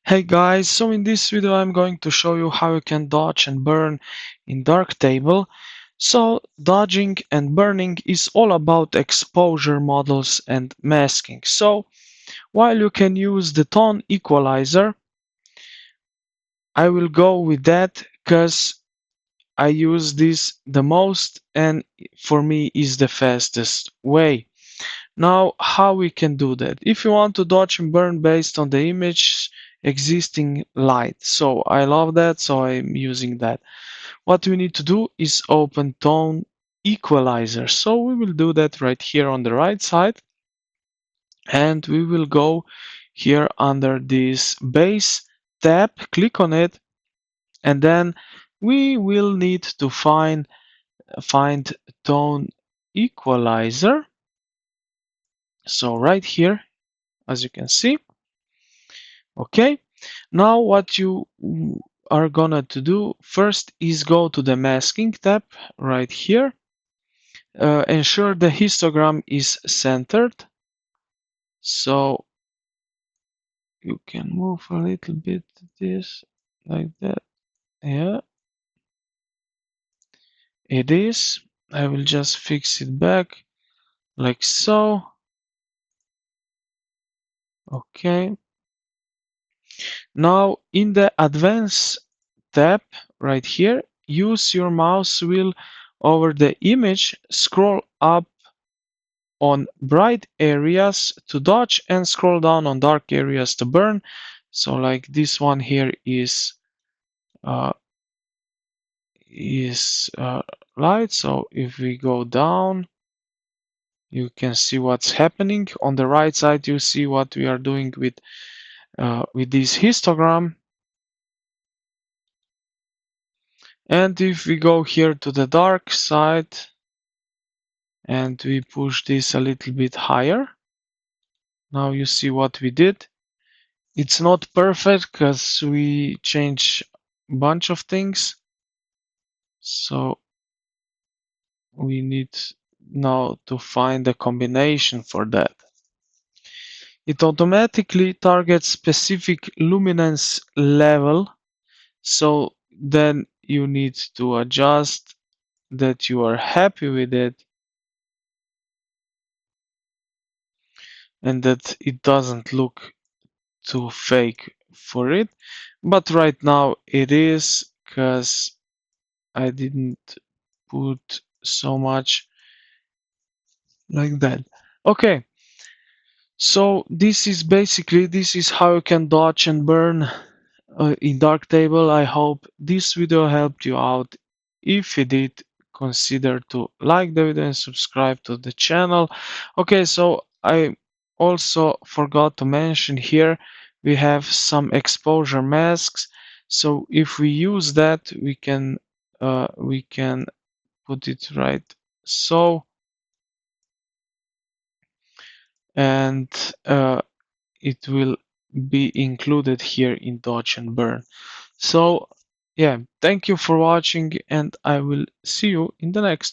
Hey guys, so in this video I'm going to show you how you can dodge and burn in Darktable. So dodging and burning is all about exposure models and masking. So while you can use the tone equalizer, I will go with that because I use this the most and for me is the fastest way. Now, how we can do that? If you want to dodge and burn based on the image existing light. So I love that, so I'm using that. What we need to do is open tone equalizer. So we will do that right here on the right side. And we will go here under this base tab, click on it, and then we will need to find tone equalizer. So right here, as you can see. Okay, now what you are gonna to do first is go to the masking tab right here. Ensure the histogram is centered, so you can move a little bit this like that. Yeah, it is. I will just fix it back like so. Okay, now in the advanced tab right here, use your mouse wheel over the image, scroll up on bright areas to dodge and scroll down on dark areas to burn. So like this one here uh, is light. So if we go down, you can see what's happening. On the right side, you see what we are doing with this histogram. And if we go here to the dark side and we push this a little bit higher, now you see what we did. It's not perfect because we change a bunch of things. So we need now to find a combination for that. It automatically targets specific luminance level. So then you need to adjust that you are happy with it and that it doesn't look too fake for it. But right now it is because I didn't put so much like that. Okay, so this is how you can dodge and burn in Darktable. I hope this video helped you out. If it did, consider to like the video and subscribe to the channel. Okay, so I also forgot to mention here we have some exposure masks. So if we use that, we can put it right so, and it will be included here in dodge and burn. So yeah, thank you for watching and I will see you in the next